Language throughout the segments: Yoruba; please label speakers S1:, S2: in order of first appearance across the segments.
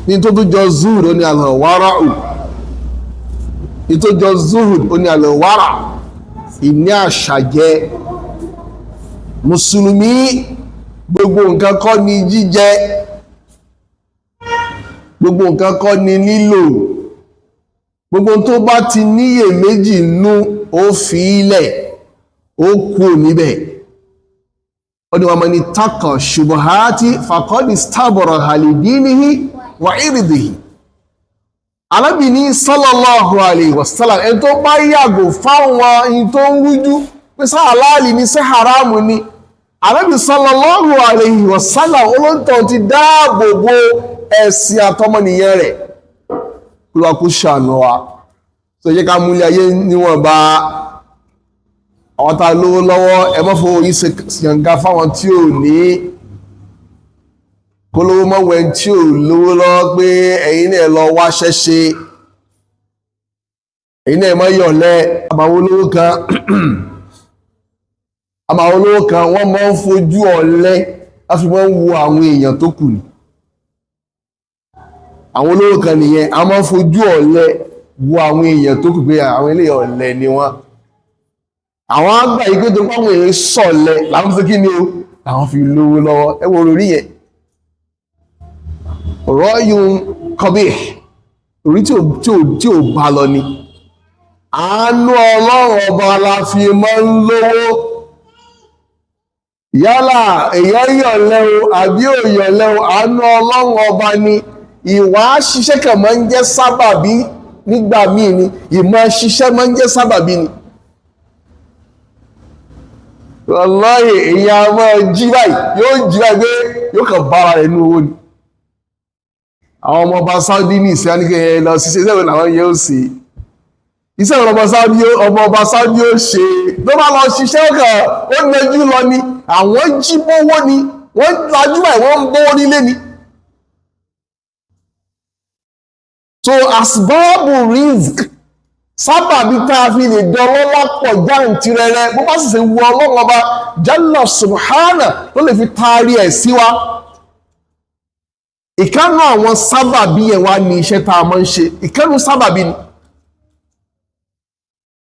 S1: ní tó tó jọ zuhud ó ní al-wara'u, ní tó jọ zuhud ó ní al-wara, ìní àṣàjẹ. Mùsùlùmí gbogbo nǹkan kọ́ ni jíjẹ, gbogbo nǹkan kọ́ ni lílò, gbogbo tó bá ti níyè méjì nú ó fi ilẹ̀, ó kú níbẹ̀. Ó ní wa man ittaqa shubuhati faqad istabra li dinihi wa irdihi. Alábìíní sallallahu alayhi wa sallam, ẹni tó bá yàgò fáwọn in tó ń rújú pé sí halali ní sí haramu ni, Ànábì sallallahu alayhi wa sallam olóńtọ̀ ti dáàbò bo ẹ̀sìn àtọmọnìyàn rẹ̀. Kúlọ̀ kú ṣàánú wa, tó jẹ́ ká múlẹ̀ ayé níwọ̀nba. Àwọn tá lówó lọ́wọ́ ẹ má fowó yín ṣe yànga fáwọn tí ò ní, kó lówó mọ́wẹ́ tí ò lówó lọ́wọ́ pé ẹ̀yin náà lọ wá ṣẹ́ṣe, ẹ̀yin náà má yọ̀lẹ́. Àbàwọn olówó kan wọ́n máa ń fojú ọ̀lẹ láti máa ń wo àwọn èèyàn tó kù ní. Àwọn olówó kan nìyẹn, a máa ń fojú ọ̀lẹ wo àwọn èèyàn tó kù pé àwọn eléyìí ọ̀lẹ ni wọ́n. Àwọn àgbà yìí pé tó pàwọn èèyàn sọ̀lẹ láwọn fi kí ni o, láwọn fi lówó lọ́wọ́. Ẹ wo orí yẹn, rọ́yùn kọ́bí, orí tí ò bá lọ ni. Àánú Ọlọ́run ọba la fi máa ń lówó. Yálà èèyàn yọ̀lẹ́ o àbí ò yọ̀lẹ́ o, àánú Ọlọ́run ọba ni. Ìwà ṣiṣẹ́ kàn máa ń jẹ́ sábàbí nígbà míì ni, ìmọ̀ ṣiṣẹ́ máa ń jẹ́ sábàbí ni. Wallahi èèyàn máa jí báyìí, yóò jí báyìí pé yóò kàn bára rẹ̀ nínú owó ni. Àwọn ọmọ ọba Saudi ní ìsẹ́ àníkẹ́ lọ sí iṣẹ́ ìwé làwọn yóò ṣe. Iṣẹ́ ìwé ọmọ ọba Saudi ó ṣe, tó bá lọ ṣiṣẹ́ kan ó nẹjú lọ ni, àwọn jí bówó ni, wọ́n lajú báyìí wọ́n ń bówó nílé ni. So asbabu rizq, sábàbí tá a fi lè dọlọ́lá pọ̀ jáǹtirẹrẹ, bó bá sì ṣe wu Ọlọ́run ọba Jalla subhana ló lè fi taari ẹ̀ sí wa. Ìkánú àwọn sábàbí yẹn wá ní iṣẹ́ tá a máa ń ṣe, ìkánú sábàbí ni.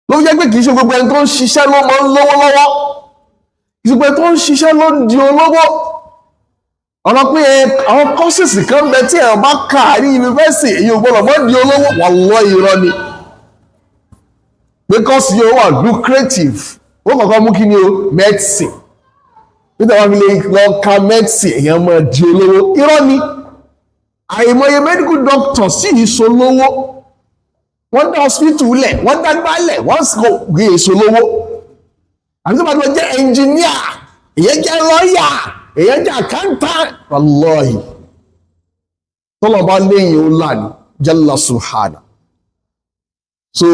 S1: Ló jẹ́ pé kìí ṣe gbogbo ẹni tó ń ṣiṣẹ́ ló máa ń lówó lọ́wọ́, kìí ṣe gbogbo ẹni tó ń ṣiṣẹ́ ló ń di olówó. Ọ̀nà pé àwọn kọ́sìsì kan bẹ tí ẹ̀rọ bá kà ní yunifásitì èyí ò gbọ́dọ̀ mọ́ di olówó, wallahi irọ́ ni. Because yóò wà lucrative, ó kọ̀ọ̀kan mú kí ni o, medicine. Nítorí wọn fi lè lọ ka medicine èèyàn máa di olówó, irọ́ ni. Àìmọye medical doctor sì ní solówó, wọ́n dá hospital lẹ̀, wọ́n dá gbálẹ̀, wọ́n sì gbé èso lówó. Àti tó bá tó jẹ́ engineer, èèyàn jẹ́ lawyer, èèyàn jẹ́ accountant, wallahi tọ́lọ̀ bá léyìn ó là ní Jalla subhana. So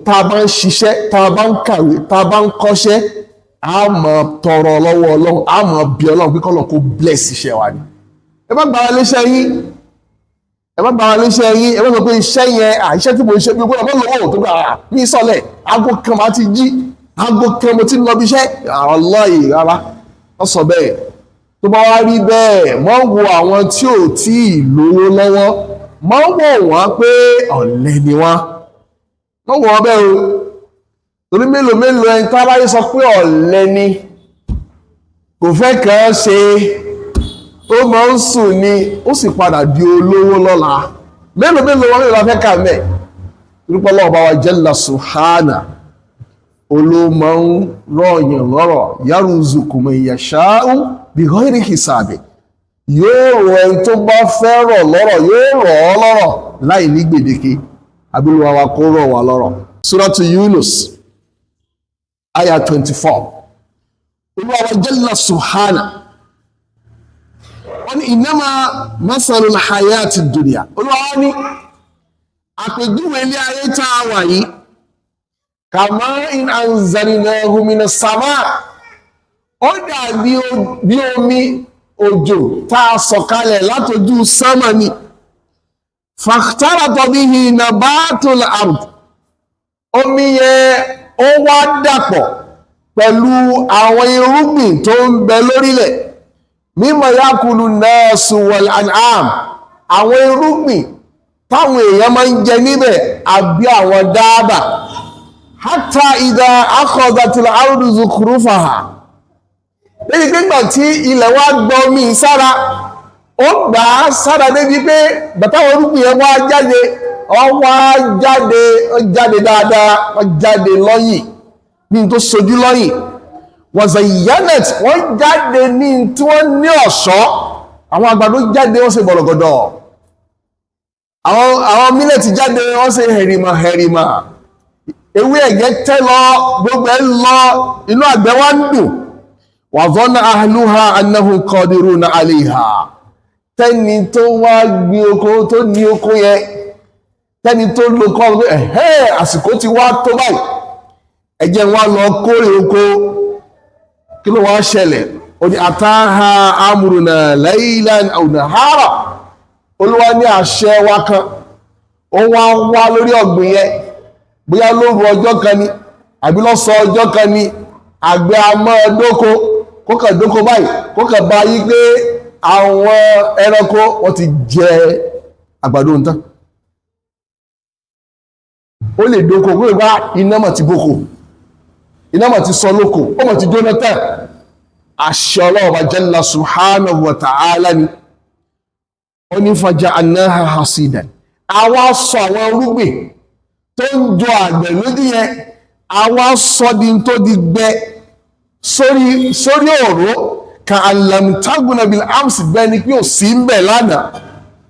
S1: tá a bá ń ṣiṣẹ́, tá a bá ń kàwé, tá a bá ń kọ́ṣẹ́, a máa tọrọ lọ́wọ́ Ọlọ́run, a máa bí Ọlọ́run pé kọ́lọ̀ kó bless iṣẹ́ wa ni. Ẹ bá gbára léṣẹ́ yín, ẹ bá gbára léṣẹ́ yín, ẹ bá sọ pé iṣẹ́ yẹn, iṣẹ́ tí mo ṣe bí gbọ́dọ̀ lọ́wọ́ tó gbà ní sọ́lẹ̀, aago kan máa ti jí, aago kan mo ti lọ bí iṣẹ́, wallahi rárá, wọ́n sọ bẹ́ẹ̀. Tó bá wá rí bẹ́ẹ̀, mọ́ wo àwọn tí ò tí ì lówó lọ́wọ́, mọ́ wò wọ́n pé ọ̀lẹ ni wọ́n. Mọ́ wò wọ́n bẹ́ẹ̀ o. Torí mélòó ẹni tó bá sọ pé ọ̀lẹ ni, kò fẹ́ kàn ṣe, ó máa ń sùn ni, ó sì padà di olówó lọ́la. Mélòó wọn lè fẹ́ kà mẹ́. Torí pé Ọlọ́run bá wa Jalla subhana, olóòmọ ń rọ̀yàn lọ́rọ̀, yarzuqu man yasha'u bighayri hisabi. Yóò rọ ẹni tó bá fẹ́ rọ̀ lọ́rọ̀, yóò rọ̀ ọ́ lọ́rọ̀ láì ní gbèdéke. Abílùwà wa kó rọ̀ wá lọ́rọ̀. Suratu Yunus, aya 24. Olúwa wa Jalla subhana, wọ́n ní innama masalul hayati dunya. Olúwa wá ní àpèjúwe ilé ayé tá a wà yìí, kama in anzalnahu minas sama, ó dàbí bí omi òjò tá a sọ̀kalẹ̀ látojú sánmà ni. Fakhtalata bihi nabatul ard, omi yẹn ó wá dàpọ̀ pẹ̀lú àwọn irúgbìn tó ń bẹ lórílẹ̀. Mimma yakulu nasu wal an'am, àwọn irúgbìn táwọn èèyàn máa ń jẹ níbẹ̀ àbí àwọn dáàbà hatta idha akhadhatil ardu zukhrufaha lẹ́yìn pé nígbà tí ilẹ̀ wá gbọ́ omi sára ó gbà á sára débi pé bàtàwọn irúgbìn yẹn wá jáde dáadáa wọ́n jáde lọ́yìn ní tó sojú lọ́yìn wa zayyanat wọ́n jáde ní tí wọ́n ní ọ̀ṣọ́ àwọn àgbàdo jáde wọ́n ṣe bọ̀rọ̀gọ̀dọ̀ àwọn mílẹ̀tì jáde wọ́n ṣe hẹ̀rìmà ewé ẹ̀gẹ́ tẹ́ lọ gbogbo ẹ̀ lọ inú àgbẹ̀ wá ń dùn wa dhanna ahluha annahum qadiruna alayha tẹ́ni tó wá gbé oko tó ní oko yẹn tẹ́ni tó lo kọ́ àsìkò ti wá tó báyìí ẹ jẹ́ wá lọ kórè oko kí ló wá ṣẹlẹ̀ ó ní ataha amruna laylan aw nahara olúwa ní àṣẹ wa kan ó wá lórí ọ̀gbìn yẹn bóyá lóru ọjọ́ kan ni àbí lọ́sàn ọjọ́ kan ni àgbẹ̀ àmọ́ dóko kókà dóko báyìí kókà bá yí pé àwọn ẹranko wọ́n ti jẹ àgbàdo nǹkan ó lè dóko kó lè bá iná mà ti bóko iná mà ti sọ lóko ó mà ti jóná tán àṣẹ Ọlọ́run bá jalla subhanahu wa ta'ala ni ó ní faja'alnaha hasidan àwa sọ àwọn irúgbìn tó ń jọ àgbẹ̀ lójú yẹn àwa sọ di tó di gbẹ sórí òró ka alamtaguna bil amsi bẹ́ẹ̀ ni pé ò sí ń bẹ̀ lánàá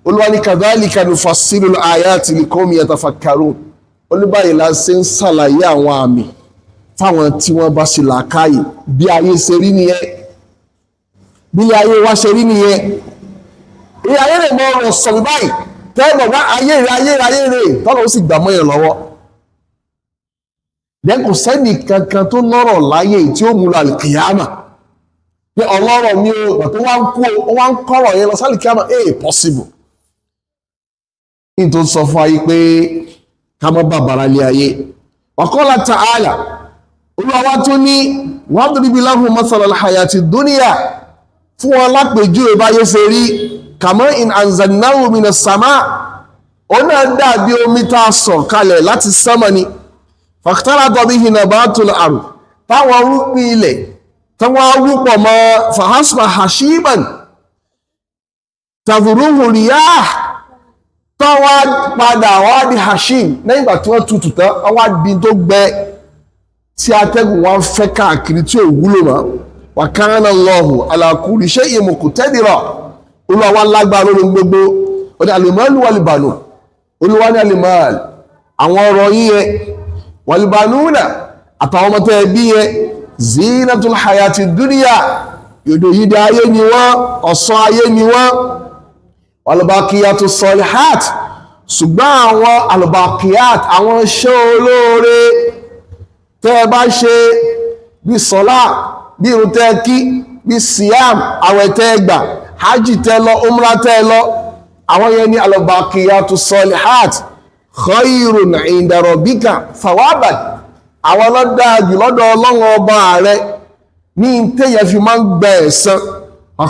S1: Olúwa ní kadhalika nufassilu al-ayati liqawmin yatafakkarun olúbáyìí la ṣe ń ṣàlàyé àwọn àmì fáwọn tí wọ́n bá ṣe làákàyè bí ayé ṣe rí nìyẹn bí ayé wa ṣe rí nìyẹn ilé ayé rẹ̀ mọ́ ọ̀rọ̀ sọ̀rọ̀ báyìí tẹ́gbọ̀n bá ayé rẹ̀ tọ́lọ́ ó sì gbà mọ́yàn lọ́wọ́ dẹ́kù sẹ́nì kankan tó lọ́rọ̀ láyé tí ó múlò àlìkìyàmà pé ọlọ́rọ̀ ní ọgbà tó wá ń kọ́rọ̀ yẹn lọ sálìkìyàmà possible ní tó sọ fún ayé pé ká mọ́ bàbára lé ayé wa qala ta'ala olúwa tó ní wadrib lahum mathala al-hayati dunya fún wọn lápèjúwe báyé ṣe rí kama in anzalnahu minas sama ó náà dàbí omi tá a sọ̀ kalẹ̀ láti sánmà ni fakhtalata bihi nabatul ard táwọn rúgbìn ilẹ̀ táwọn arúpọ̀ mọ́ fahasba hashiban tadhuruhu riyah táwọn padà wá di hashim lẹ́yìn ìgbà tí wọ́n tutù tán wá di tó gbẹ tí atẹ́gùn wọn fẹ́ káàkiri tí ò wúlò mọ́ wa kana Allahu ala kulli shay'in muqtadira olúwa wá lágbára lórí gbogbo ó ní al-malu wal-banu olúwa ní al-mal àwọn ọrọ̀ yíyẹ wal-banuna àtàwọn ọmọ tẹ́ bí yẹ zinatul hayati dunya yòdò yìí ayé ni wọ́n ọ̀ṣọ́ ayé ni wọ́n wal-baqiyatu salihat ṣùgbọ́n àwọn al-baqiyat àwọn iṣẹ́ olóore tẹ́ bá ṣe bí sọ́lá bí irun tẹ́ kí bí siyam àwẹ̀ tẹ́ gbà hajj tẹ́ lọ umra tẹ́ lọ àwọn yẹn ní al-baqiyatu salihat khayrun inda rabbika thawaban àwọn lọ́dáàjù lọ́dọ̀ ọlọ́run ọba rẹ̀ ní tẹ́yẹ fi máa ń gbẹ ẹ̀san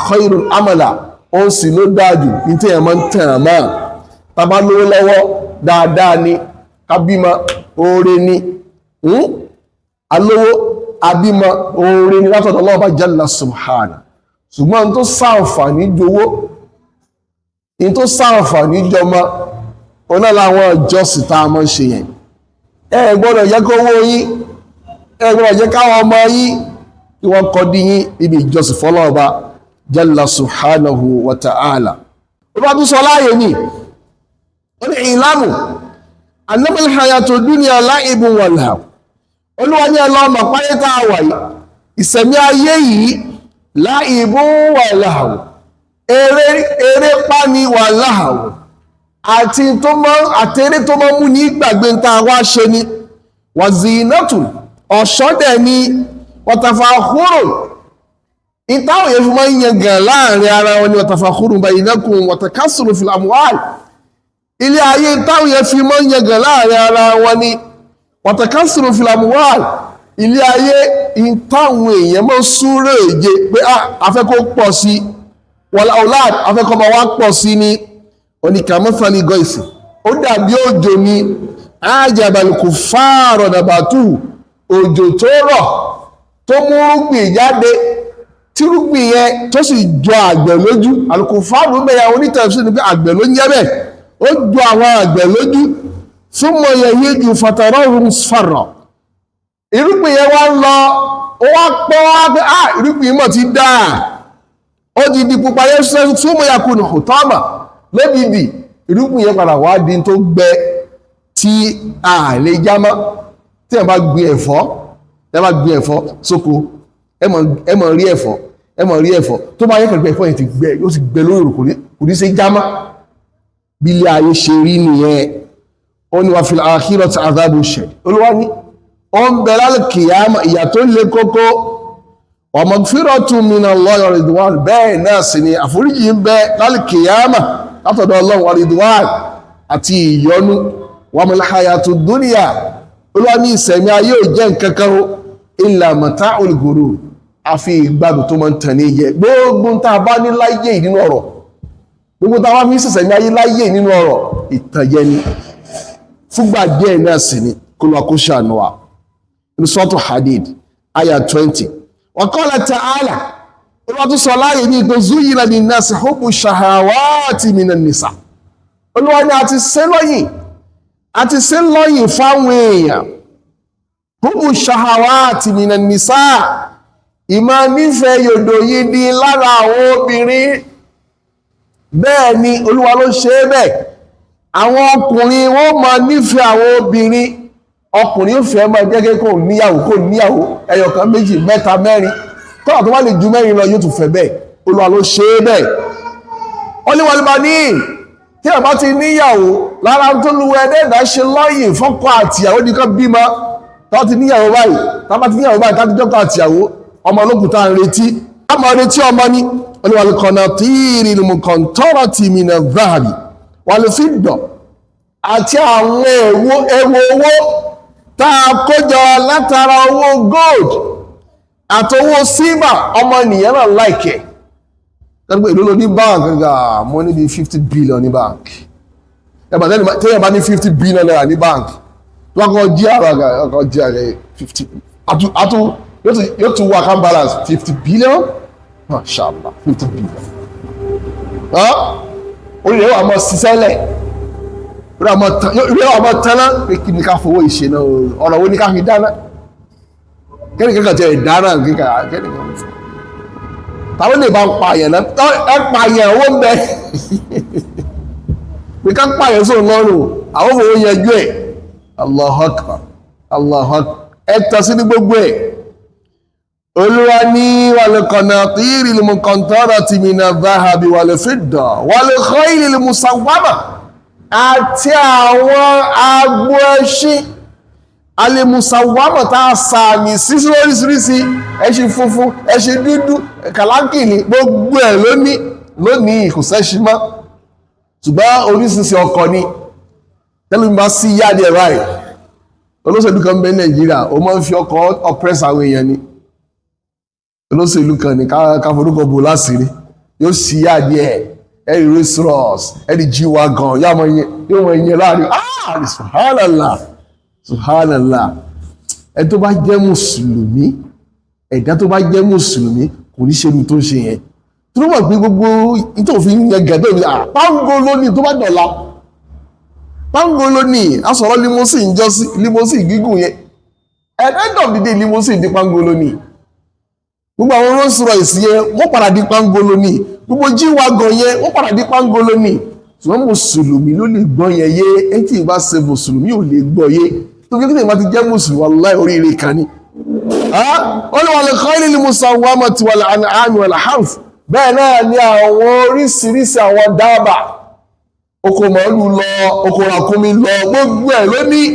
S1: khayrun amala ó sì ló dáàjù ní tẹ́yẹ máa ń tẹ̀ràn máa tàbá lówó lọ́wọ́ dáadáa ní kábímọ oore ní alówó abímọ oore ní látọ̀dọ̀ Allah bá jalla subhana ṣùgbọ́n tó sáǹfàní jowó in tó sáǹfàní jọmọ oná láwọn ìjọsìn tá a mọ́ ṣe yẹn ẹ gbọ́dọ̀ jẹ́ kó owó yín ẹ gbọ́dọ̀ jẹ́ káwọn ọmọ yín kí wọ́n kọ́ dí yín ibi ìjọsìn fọ́lọ́ọ̀bá jalla subhanahu wa ta'ala ó bá tún sọ láàyè ní ó ní ìlàmù annamal hayatu dunya la'ibun wa lahu olúwa ní ẹlọ́mọ páyé tá a wà yìí ìsẹ̀mí ayé yìí la'ibun wa lahu eré pani wa lahu àti àtẹ́rẹ́ tó mọ́ mú ní gbàgbé ń ta wá ṣe ni wa zinatun ọ̀ṣọ́dẹ̀ ni wa tafakhurun ìtàwọn yẹn fi máa ń yẹn gàn láàrin ara wọn ni wa tafakhurun bainakum wa takassurun fil amwal ilé ayé ìtàwọn yẹn fi máa ń yẹn gàn láàrin ara wọn ni wa takassurun fil amwal ilé ayé ìtàwọn èèyàn máa ń súré èje pé afẹ́kọ́ pọ̀ sí wal aulad afẹ́kọ́ máa wá pọ̀ sí ni oníkàmọ́fàlì gọ́ìsì ó dàbí òjò ní ájàbàlùkù fáàrọ̀ nàbàtù òjò tó rọ̀ tó mú rúgbìn jáde tí rúgbìn yẹn tó sì jọ àgbẹ̀ lójú àlùkù fáàrọ̀ mẹ́ya onítẹ̀sí ní pé àgbẹ̀ ló ń jẹ́ bẹ́ẹ̀ ó jọ àwọn àgbẹ̀ lójú súnmọ́ yẹ yéjù fatarahum sfarra irúgbìn yẹn wá ń lọ ó wá pọ́ wá pé irúgbìn mọ̀ ti dáa ó ti di pupa yẹn súnmọ́ yakunu hutama lódìdí irúgbìn yẹn padà wá di tó gbẹ tí a lè jámọ́ tí ẹ bá gbin ẹ̀fọ́ sóko ẹ mọ̀ rí ẹ̀fọ́ tó bá yẹ kẹ̀lú ẹ̀fọ́ yẹn ti gbẹ yóò sì gbẹ lórí òrùn kò ní ṣe jámọ́ bí ilé ayé ṣe rí nìyẹn ó ní wà fil akhirati adhabu shadid olúwa ní ó ń bẹ lálẹ́ kìyàmà ìyà tó le kókó wa magfiratun minallahi wa ridwan bẹ́ẹ̀ náà sì ni àforíjì ń bẹ lálẹ́ kìyàmà látọ̀dọ̀ Ọlọ́run wa ridwan àti ìyọ́nú wa mal hayatud dunya olúwa ní ìsẹ̀mí ayé ò jẹ́ nǹkan kan illa mata'ul ghurur àfi ìgbádùn tó máa ń tàn ní jẹ gbogbo tá a bá ní láyé nínú ọ̀rọ̀ gbogbo tá a bá fi ìsẹ̀mí ayé láyé nínú ọ̀rọ̀ ìtànjẹ ni fúgbà díẹ̀ náà sì ni kó lọ kó ṣàánú wa ní sọ́tù Hadid aya 20 wa qala ta'ala olúwa tó sọ láàyè ní ìgbé zuyyina linnasi hubbu shahawati minan nisa olúwa ní àti ṣe lọ́yìn fáwọn èèyàn hubbu shahawati minan nisa ìmá nífẹ̀ẹ́ yòdò yìí ní lára àwọn obìnrin bẹ́ẹ̀ ni olúwa ló ṣe é bẹ́ẹ̀ àwọn ọkùnrin wọ́n máa nífẹ̀ẹ́ àwọn obìnrin ọkùnrin ó fẹ́ máa jẹ́gẹ́ kó níyàwó ẹyọkan méjì mẹ́ta mẹ́rin tọ́lá tó wá lè ju mẹ́rin lọ yóò tún fẹ́ bẹ́ẹ̀ olúwa ló ṣe é bẹ́ẹ̀ wọ́n ní wọlé bá ní tí a bá ti níyàwó lára tó lu ẹ̀dẹ́ẹ̀dá ṣe lọ́yìn fọ́kọ àtìyàwó nìkan bímọ tó ti níyàwó báyìí tá bá ti níyàwó báyìí tá ti jọ́kọ àtìyàwó ọmọ olókùn tá ń retí a máa retí ọmọ ní olúwa qanatiril muqantarati minadh dhahabi wal fidda àti àwọn ẹ̀wọ̀ owó tá a kójọ látara owó gold àtowó silver ọmọ ènìyàn náà láìkẹ̀ tẹ́lẹ̀ ìlú ló ní bank gà mo ní bí 50 billion ní bank ẹgbà tẹ́yẹ̀ bá ní 50 billion naira ní bank tó wá kọ́ jí àrẹ 50 yóò tún wá account balance 50 billion mashallah 50 billion orílẹ̀ yóò àmọ́ sísẹ́lẹ̀ ìwé ọmọ tẹ́lá pé kí ní ká fowó ìṣe náà ọ̀rọ̀ wo ní ká fi dáná kẹ́ni kankan tẹ́ ìdáná kíkà kẹ́ni kan fún tàbí lè bá ń pààyàn náà ẹ pààyàn owó ń bẹ pé ká pààyàn sóò lọ́rùn àwọn fowó yẹjú ẹ̀ Allahu Akbar Allahu Akbar ẹ tọ́ sí ní gbogbo ẹ̀ olúwa ní wal qanatiril muqantarati minadh dhahabi wal fidda wal khaylil musawwama àti àwọn agbo ẹṣin alimusawama tá a sàmì sí lóríṣiríṣi ẹṣin funfun ẹṣin dúdú kàlákìlì gbogbo ẹ̀ lónìí kò sẹ́ṣin mọ́ ṣùgbọ́n oríṣiríṣi ọkọ̀ ni tẹ́lẹ̀ bá sí yáde ẹ̀ báyìí olóṣèlú kan bẹ Nàìjíríà ó máa ń fi ọkọ̀ oppress àwọn èèyàn ni olóṣèlú kan ní káforúkọ bò láṣìírí yóò sí yáde ẹ̀ ẹ̀rì Rolls-Royce ẹ̀rì G-Wagon yóò mọ̀ ìyẹn láàrin subhanallah subhanallah ẹ̀ tó bá jẹ́ mùsùlùmí ẹ̀dá tó bá jẹ́ mùsùlùmí kò ní ṣe ní tó ṣe yẹn tó ló mọ̀ pé gbogbo ìtòfin yẹn gẹ̀dẹ̀ mi pàǹgó lónìí tó bá dọ̀la pàǹgó lónìí asọ̀rọ̀ limousine jọ́sí limousine gígùn yẹn ẹ̀ẹ́dọ̀ dídé limousine di pàǹgó lónìí gbogbo àwọn Rolls-Royce yẹn wọ́n padà di pàǹgó lónìí gbogbo G-Wagon yẹn wọ́n padà di pàǹgó lónìí ṣùgbọ́n mùsùlùmí ló lè gbọ́ yẹn yé etí ìbá ṣe mùsùlùmí ò lè gbọ́ yé tó fi kíkẹ́ ìbá ti jẹ́ mùsùlùmí wallahi oríire kan ní. wọ́n ní wal khaylil musawwamati wal an'ami wal harth bẹ́ẹ̀ náà ní àwọn oríṣiríṣi àwọn dábà oko màálù lọ oko ràkúnmí lọ gbogbo ẹ̀ lónìí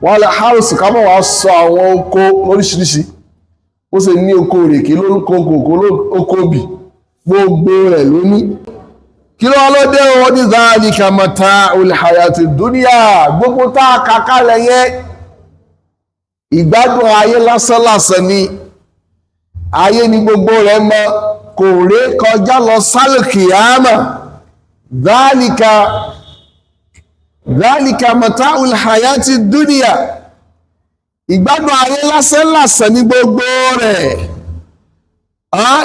S1: wal harth ká mọ̀ wá sọ àwọn oko oríṣiríṣi ó ṣe ní oko rèké lórúkọ oko bì gbogbo rẹ̀ lónìí kí ló lọ́dẹ́ wọn ní dhalika mata'ul hayati dunya gbogbo tá a kàkálẹ̀ yẹn ìgbádùn ayé lásánlásán ni ayé ni gbogbo rẹ̀ mọ́ kò ré kọjá lọ sálùkìyàmà dhalika mata'ul hayati dunya ìgbádùn ayé lásán lásán ní gbogbo rẹ̀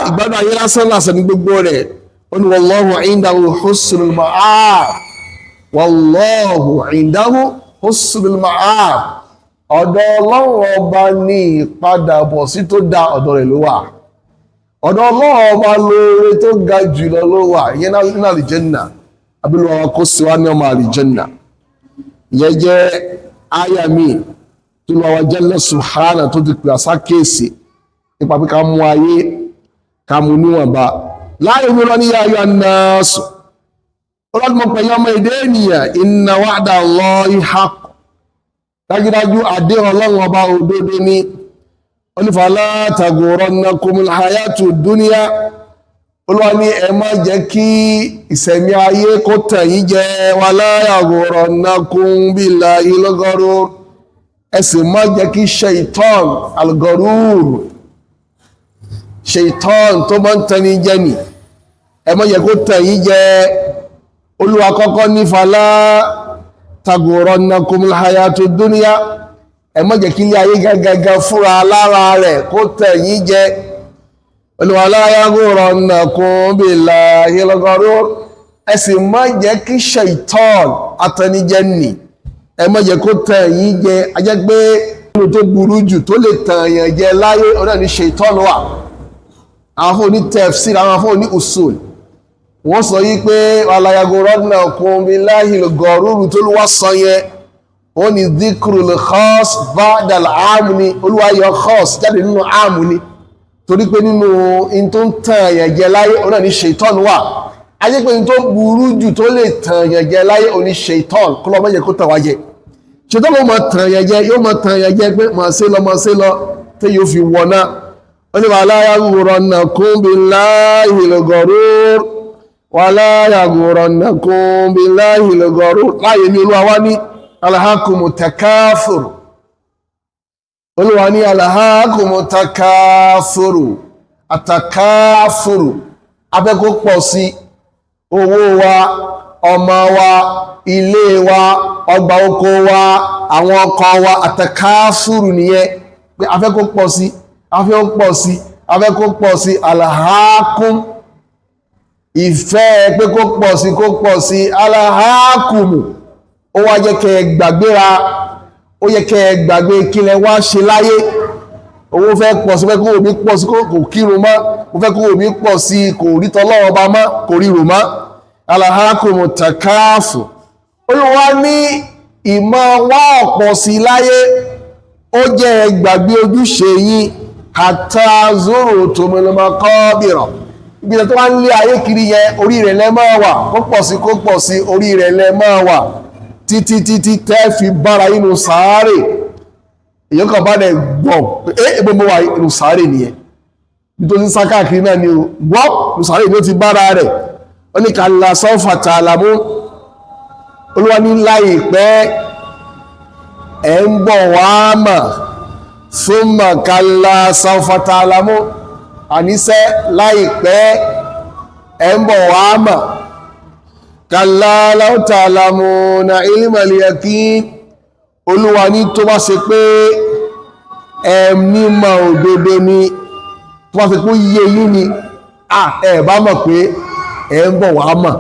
S1: ìgbádùn ayé lásán lásán ní gbogbo rẹ̀ ó ní wallahu indahu husnul ma'ab wallahu indahu husnul ma'ab ọ̀dọ̀ Ọlọ́run ọba ní ìpadàbọ̀ sí tó dá ọ̀dọ̀ rẹ̀ ló wà ọ̀dọ̀ Ọlọ́run ọba lóore tó ga jùlọ ló wà ìyẹn náà àlìjẹ́nà abúlé wa kó sí wá ní ọmọ àlìjẹ́nà ìyẹn jẹ́ àyà mi tó lọ́wọ́ jalla subhanahu tó ti pè àṣà kéèsì nípa pé ká mú ayé ká mú níwọ̀nba láàrin mi lọ ní ayọ̀ an-nas ọlọ́dún pẹ̀lú ọmọ èdè ènìyàn inna wa'da Allahi haqq dájúdájú àdé Ọlọ́run ọba òdodo ní onífàlá taghurrannakumul hayatud dunya Olúwa ní ẹ má jẹ́ kí ìsẹ̀mí ayé kó tàn yín jẹ wala yaghurrannakum billahil gharur ẹ sì má jẹ́ kí shaitan al-gharur shaitan tó máa ń tani jẹ ni ẹ má jẹ́ kó tàn yín jẹ Olúwa kọ́kọ́ ní fàlá taghurrannakumul hayatud dunya ẹ má jẹ́ kí ilé ayé gangan fúnra lára rẹ̀ kó tàn yín jẹ wala yaghurrannakum billahil gharur ẹ sì má jẹ́ kí shaitan atanijẹ nì ẹ má jẹ́ kó tàn yín jẹ ajẹ́ pé nínú tó burú jù tó lè tàn yàn jẹ láyé ọ̀nà ní shaitan wà àwọn afọ́ ní tafsir àwọn afọ́ ní usul wọ́n sọ yí pé wala yaghurrannakum billahil gharur tó ló wá sọ yẹn wọ́n ní dhikrul khas ba'da al-'am ni Olúwa yọ khas jáde nínú àmù ni torí pé nínú in tó ń tàn yàn jẹ láyé ọ̀nà ní shaitan wà ajẹ́ pé in tó burú jù tó lè tàn yàn jẹ láyé òní shaitan kó lọ mọ́jẹ kó tàn wá jẹ shaitan ló mọ̀ tàn yàn jẹ yóò mọ̀ tàn yàn jẹ pé mọ̀ sí lọ tí yóò fi wọ̀ná wọ́n ní wala yaghurrannakum billahil gharur wala yaghurrannakum billahil gharur láyé ní Olúwa wá ní alhaakumut takathur Olúwa ní alhaakumut takathur àtàkáfùrù afẹ́kó pọ̀ sí owó wa ọmọ wa ilé wa ọgbà oko wa àwọn ọkọ̀ wa àtàkáfùrù nìyẹn pé afẹ́kó pọ̀ sí alhaakum ìfẹ́ pé kó pọ̀ sí alhaakumu ó wá jẹ́ kẹ́ gbàgbéra ó yẹ kẹ́ gbàgbé kílẹ̀ wá ṣe láyé owó fẹ́ pọ̀ sí fẹ́ kó omi pọ̀ sí kò kírun mọ́ ó fẹ́ kó omi pọ̀ sí kò rí tọ́lọ́run ọba mọ́ kò rí rò mọ́ alhakumut takathur Olúwa ní ìmọ̀ wá ọ̀pọ̀ sí láyé ó jẹ́ gbàgbé ojúṣe yín hatta zurtumul maqabir ibi tó wá ń lé ayé kiri yẹn orí rẹ̀ lẹ́ máa wà kó pọ̀ sí orí rẹ̀ lẹ́ máa wà títí tẹ́ fi bára inú sàárè èyàn kan bá dẹ̀ gbọ́ ẹgbẹ́ mọ́ wà inú sàárè nìyẹn nítorí sákàkiri náà ni gbọ́ inú sàárè ní ó ti bára rẹ̀ ó ní kalla sawfa ta'lamun Olúwa ní láìpẹ́ ẹ̀ ń bọ̀ wá mà thumma kalla sawfa ta'lamun àníṣẹ́ láìpẹ́ ẹ̀ ń bọ̀ wá mà kalla law ta'lamuna ilmal yaqin Olúwa ní tó bá ṣe pé ẹ̀mí mọ̀ òdodo ni tó bá ṣe pé yé yín ni ẹ bá mọ̀ pé ẹ ń bọ̀ wá mọ̀